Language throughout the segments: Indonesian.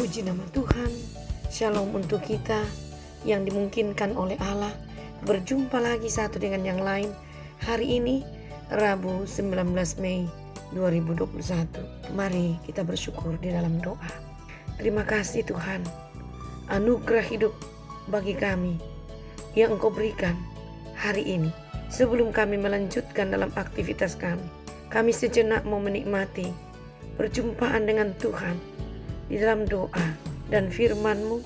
Puji nama Tuhan. Shalom untuk kita yang dimungkinkan oleh Allah berjumpa lagi satu dengan yang lain. Hari ini Rabu 19 Mei 2021. Mari kita bersyukur di dalam doa. Terima kasih Tuhan, anugerah hidup bagi kami yang Engkau berikan hari ini. Sebelum kami melanjutkan dalam aktivitas kami sejenak mau menikmati perjumpaan dengan Tuhan di dalam doa dan firman-Mu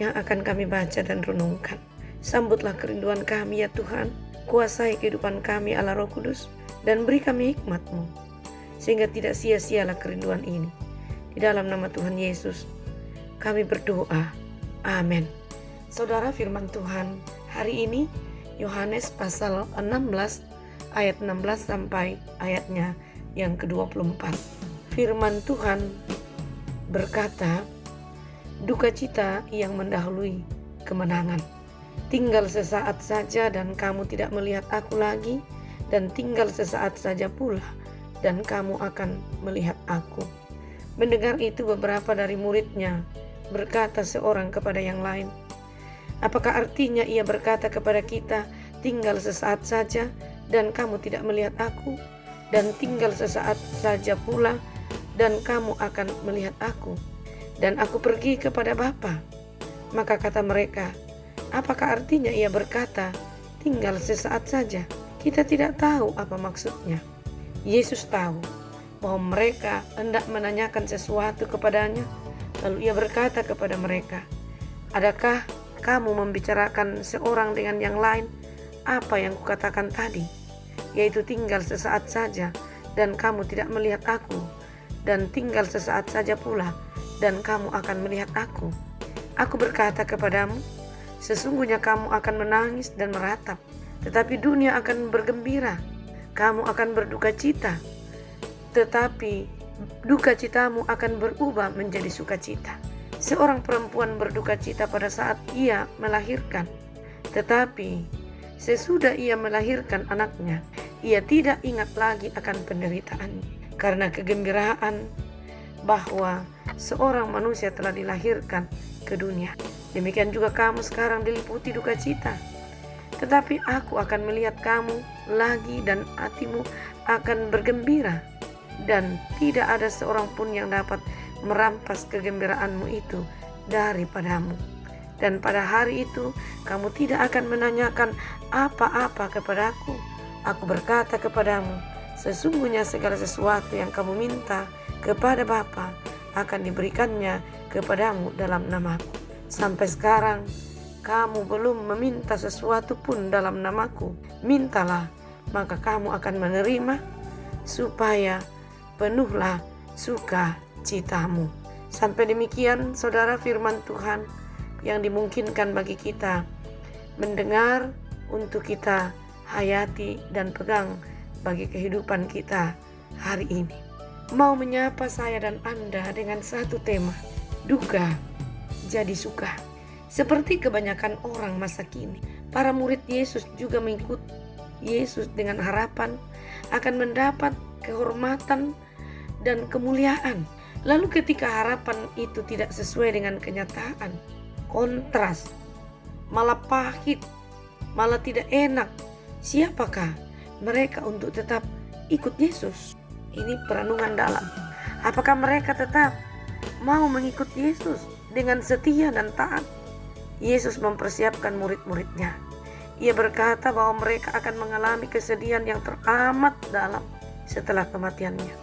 yang akan kami baca dan renungkan. Sambutlah kerinduan kami ya Tuhan, kuasai kehidupan kami Allah Roh Kudus, dan beri kami hikmat-Mu sehingga tidak sia-sialah kerinduan ini. Di dalam nama Tuhan Yesus kami berdoa, amin. Saudara, firman Tuhan hari ini Yohanes pasal 16 ayat 16 sampai ayatnya yang ke-24. Firman Tuhan berkata, duka cita yang mendahului kemenangan. Tinggal sesaat saja dan kamu tidak melihat aku lagi, dan tinggal sesaat saja pula dan kamu akan melihat aku. Mendengar itu beberapa dari muridnya berkata seorang kepada yang lain, apakah artinya ia berkata kepada kita, tinggal sesaat saja dan kamu tidak melihat aku, dan tinggal sesaat saja pula dan kamu akan melihat aku, dan aku pergi kepada Bapa? Maka kata mereka, apakah artinya ia berkata, tinggal sesaat saja? Kita tidak tahu apa maksudnya. Yesus tahu bahwa mereka hendak menanyakan sesuatu kepadanya, lalu ia berkata kepada mereka, adakah kamu membicarakan seorang dengan yang lain apa yang kukatakan tadi, yaitu tinggal sesaat saja dan kamu tidak melihat aku, dan tinggal sesaat saja pula dan kamu akan melihat aku. Aku berkata kepadamu, sesungguhnya kamu akan menangis dan meratap, tetapi dunia akan bergembira. Kamu akan berduka cita, tetapi duka citamu akan berubah menjadi sukacita. Seorang perempuan berduka cita pada saat ia melahirkan, tetapi sesudah ia melahirkan anaknya, ia tidak ingat lagi akan penderitaannya, karena kegembiraan bahwa seorang manusia telah dilahirkan ke dunia. Demikian juga kamu sekarang diliputi duka cita, tetapi aku akan melihat kamu lagi dan hatimu akan bergembira, dan tidak ada seorang pun yang dapat merampas kegembiraanmu itu daripadamu. Dan pada hari itu kamu tidak akan menanyakan apa-apa kepadaku. Aku berkata kepadamu, sesungguhnya segala sesuatu yang kamu minta kepada Bapa akan diberikannya kepadamu dalam namaku. Sampai sekarang kamu belum meminta sesuatu pun dalam namaku. Mintalah, maka kamu akan menerima, supaya penuhlah sukacitamu. Sampai demikian saudara firman Tuhan yang dimungkinkan bagi kita mendengar untuk kita hayati dan pegang bagi kehidupan kita hari ini. Mau menyapa saya dan Anda dengan satu tema, duka jadi suka. Seperti kebanyakan orang masa kini, para murid Yesus juga mengikut Yesus dengan harapan akan mendapat kehormatan dan kemuliaan. Lalu ketika harapan itu tidak sesuai dengan kenyataan, kontras, malah pahit, malah tidak enak, siapakah mereka untuk tetap ikut Yesus? Ini perenungan dalam. Apakah mereka tetap mau mengikut Yesus dengan setia dan taat? Yesus mempersiapkan murid-muridnya. Ia berkata bahwa mereka akan mengalami kesedihan yang teramat dalam setelah kematiannya.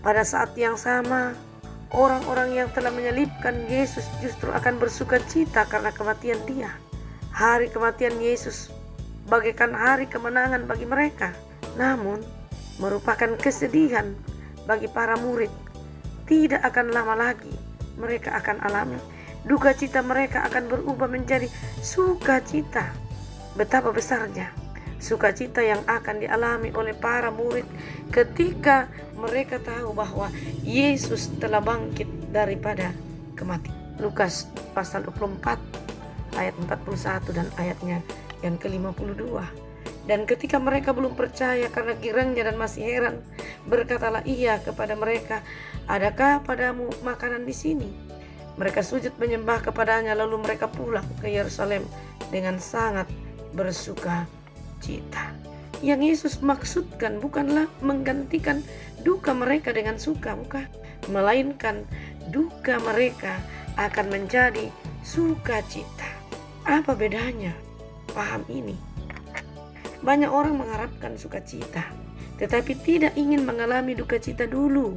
Pada saat yang sama, orang-orang yang telah menyalibkan Yesus justru akan bersuka cita karena kematian Dia. Hari kematian Yesus bagaikan hari kemenangan bagi mereka, namun merupakan kesedihan bagi para murid. Tidak akan lama lagi mereka akan alami duka cita, mereka akan berubah menjadi sukacita. Betapa besarnya sukacita yang akan dialami oleh para murid ketika mereka tahu bahwa Yesus telah bangkit daripada kematian. Lukas pasal 24 ayat 41 dan ayatnya yang ke-52. Dan ketika mereka belum percaya karena girangnya dan masih heran, berkatalah ia kepada mereka, adakah padamu makanan di sini? Mereka sujud menyembah kepadanya, lalu mereka pulang ke Yerusalem dengan sangat bersuka cita. Yang Yesus maksudkan bukanlah menggantikan duka mereka dengan suka, bukan, melainkan duka mereka akan menjadi sukacita. Apa bedanya? Paham ini. Banyak orang mengharapkan sukacita, tetapi tidak ingin mengalami duka cita dulu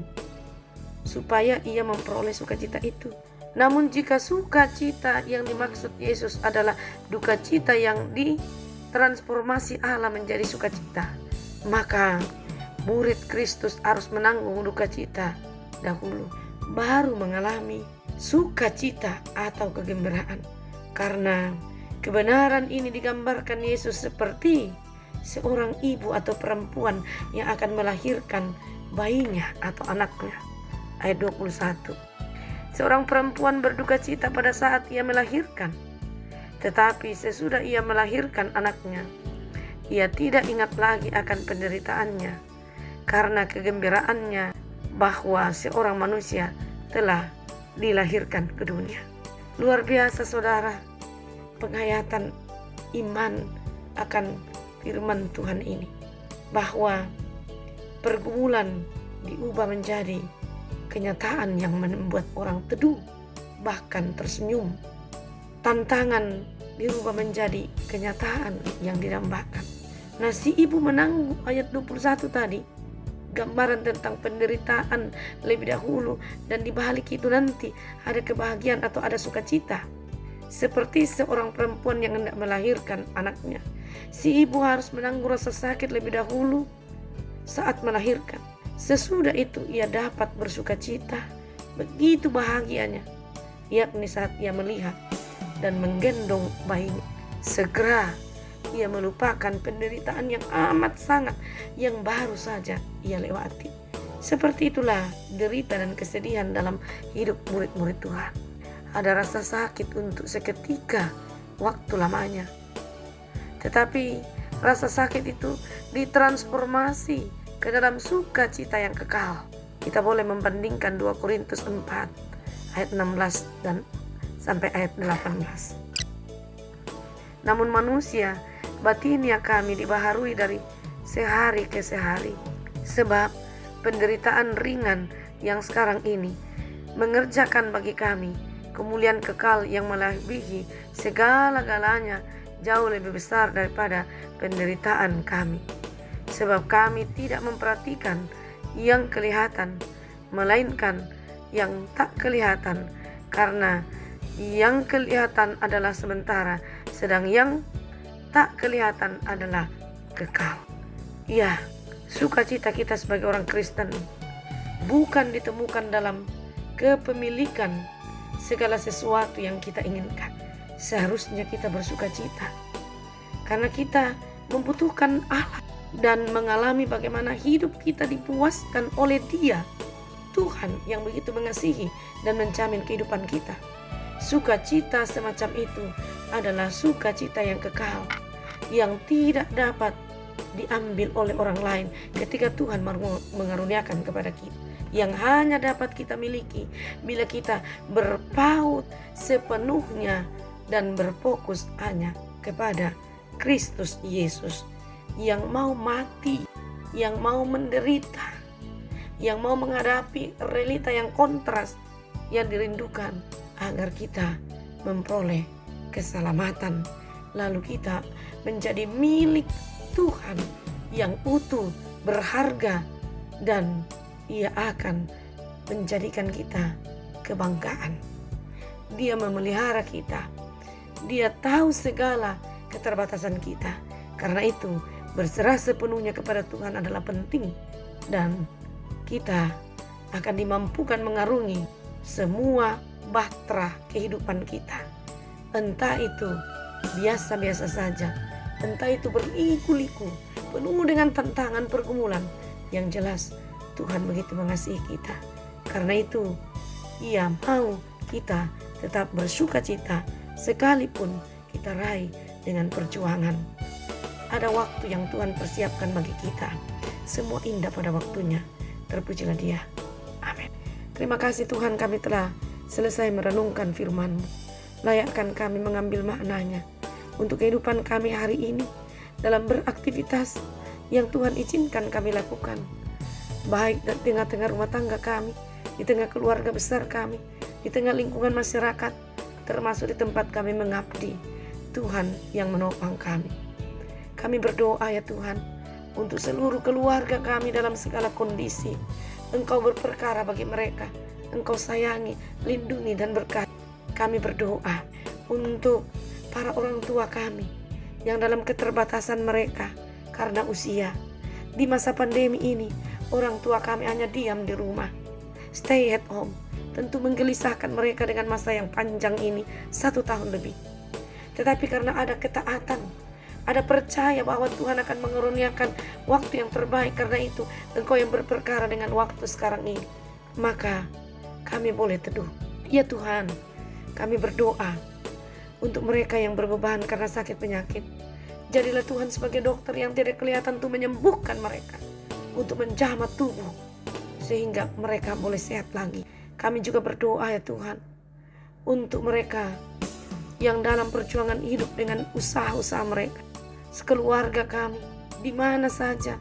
supaya ia memperoleh sukacita itu. Namun jika sukacita yang dimaksud Yesus adalah duka cita yang ditransformasi Allah menjadi sukacita, maka murid Kristus harus menanggung duka cita dahulu, baru mengalami sukacita atau kegembiraan. Karena kebenaran ini digambarkan Yesus seperti seorang ibu atau perempuan yang akan melahirkan bayinya atau anaknya. Ayat 21. Seorang perempuan berduka cita pada saat ia melahirkan, tetapi sesudah ia melahirkan anaknya, ia tidak ingat lagi akan penderitaannya karena kegembiraannya bahwa seorang manusia telah dilahirkan ke dunia. Luar biasa saudara, penghayatan iman akan firman Tuhan ini, bahwa pergumulan diubah menjadi kenyataan yang membuat orang teduh, bahkan tersenyum. Tantangan dirubah menjadi kenyataan yang didambakan. Nah, si ibu menanggung ayat 21 tadi, gambaran tentang penderitaan lebih dahulu, dan di balik itu nanti ada kebahagiaan atau ada sukacita. Seperti seorang perempuan yang hendak melahirkan anaknya, si ibu harus menanggung rasa sakit lebih dahulu saat melahirkan. Sesudah itu ia dapat bersukacita, begitu bahagianya, yakni saat ia melihat dan menggendong bayinya. Segera ia melupakan penderitaan yang amat sangat yang baru saja ia lewati. Seperti itulah derita dan kesedihan dalam hidup murid-murid Tuhan. Ada rasa sakit untuk seketika waktu lamanya, tetapi rasa sakit itu ditransformasi ke dalam sukacita yang kekal. Kita boleh membandingkan 2 Korintus 4 ayat 16 dan sampai ayat 18. Namun manusia, batinnya kami dibaharui dari sehari ke sehari, sebab penderitaan ringan yang sekarang ini mengerjakan bagi kami kemuliaan kekal yang melebihi segala-galanya, jauh lebih besar daripada penderitaan kami. Sebab kami tidak memperhatikan yang kelihatan, melainkan yang tak kelihatan, karena yang kelihatan adalah sementara, sedang yang tak kelihatan adalah kekal. Ya, sukacita kita sebagai orang Kristen bukan ditemukan dalam kepemilikan segala sesuatu yang kita inginkan. Seharusnya kita bersukacita karena kita membutuhkan Allah dan mengalami bagaimana hidup kita dipuaskan oleh Dia, Tuhan yang begitu mengasihi dan menjamin kehidupan kita. Sukacita semacam itu adalah sukacita yang kekal, yang tidak dapat diambil oleh orang lain ketika Tuhan mengaruniakan kepada kita, yang hanya dapat kita miliki bila kita berpaut sepenuhnya dan berfokus hanya kepada Kristus Yesus, yang mau mati, yang mau menderita, yang mau menghadapi realita yang kontras yang dirindukan agar kita memperoleh keselamatan, lalu kita menjadi milik Tuhan yang utuh, berharga, dan Ia akan menjadikan kita kebanggaan. Dia memelihara kita, Dia tahu segala keterbatasan kita. Karena itu berserah sepenuhnya kepada Tuhan adalah penting, dan kita akan dimampukan mengarungi semua bahtera kehidupan kita. Entah itu biasa-biasa saja, entah itu berliku-liku, penuh dengan tantangan pergumulan. Yang jelas Tuhan begitu mengasihi kita. Karena itu Ia mau kita tetap bersukacita sekalipun kita raih dengan perjuangan. Ada waktu yang Tuhan persiapkan bagi kita. Semua indah pada waktunya. Terpujilah Dia. Amin. Terima kasih Tuhan, kami telah selesai merenungkan firman-Mu. Layakkan kami mengambil maknanya untuk kehidupan kami hari ini dalam beraktivitas yang Tuhan izinkan kami lakukan, baik di tengah-tengah rumah tangga kami, di tengah keluarga besar kami, di tengah lingkungan masyarakat, termasuk di tempat kami mengabdi. Tuhan yang menopang kami. Kami berdoa ya Tuhan, untuk seluruh keluarga kami dalam segala kondisi. Engkau berperkara bagi mereka, Engkau sayangi, lindungi dan berkati. Kami berdoa untuk para orang tua kami yang dalam keterbatasan mereka karena usia. Di masa pandemi ini, orang tua kami hanya diam di rumah, stay at home. Tentu menggelisahkan mereka dengan masa yang panjang ini, 1 tahun lebih. Tetapi karena ada ketaatan, ada percaya bahwa Tuhan akan mengaruniakan waktu yang terbaik, karena itu Engkau yang berperkara dengan waktu sekarang ini, maka kami boleh teduh. Ya Tuhan, kami berdoa untuk mereka yang berbeban karena sakit penyakit. Jadilah Tuhan sebagai dokter yang tidak kelihatan untuk menyembuhkan mereka, untuk menjamah tubuh sehingga mereka boleh sehat lagi. Kami juga berdoa ya Tuhan untuk mereka yang dalam perjuangan hidup dengan usaha-usaha mereka, sekeluarga kami, di mana saja,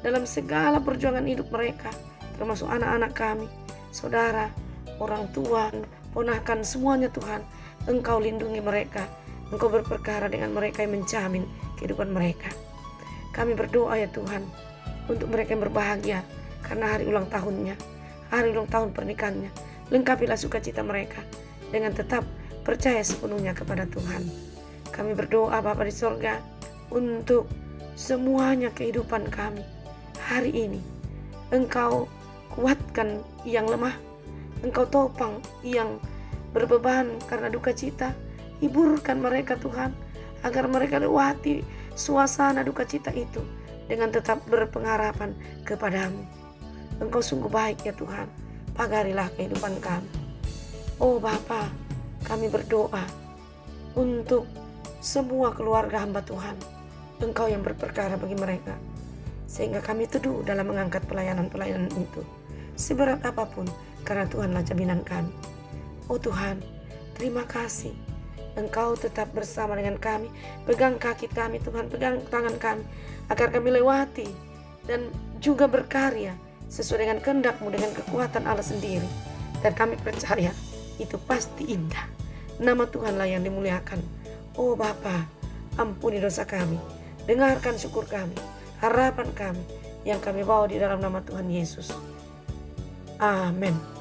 dalam segala perjuangan hidup mereka, termasuk anak-anak kami, saudara, orang tua, ponakan, semuanya Tuhan, Engkau lindungi mereka. Engkau berperkara dengan mereka yang menjamin kehidupan mereka. Kami berdoa ya Tuhan untuk mereka yang berbahagia karena hari ulang tahunnya, hari ulang tahun pernikahannya. Lengkapilah sukacita mereka dengan tetap percaya sepenuhnya kepada Tuhan. Kami berdoa Bapa di sorga untuk semuanya kehidupan kami hari ini. Engkau kuatkan yang lemah, Engkau topang yang berbeban karena duka cita. Hiburkan mereka Tuhan, agar mereka lewati suasana duka cita itu dengan tetap berpengharapan kepadamu. Engkau sungguh baik ya Tuhan, pagarilah kehidupan kami. Oh Bapa, kami berdoa untuk semua keluarga hamba Tuhan. Engkau yang berperkara bagi mereka, sehingga kami teduh dalam mengangkat pelayanan-pelayanan itu, seberat apapun, karena Tuhanlah jaminan kami. Oh Tuhan, terima kasih. Engkau tetap bersama dengan kami. Pegang kaki kami Tuhan, pegang tangan kami, agar kami lewati dan juga berkarya sesuai dengan kehendak-Mu, dengan kekuatan Allah sendiri. Dan kami percaya itu pasti indah. Nama Tuhanlah yang dimuliakan. Oh Bapa, ampuni dosa kami, dengarkan syukur kami, harapan kami yang kami bawa di dalam nama Tuhan Yesus. Amin.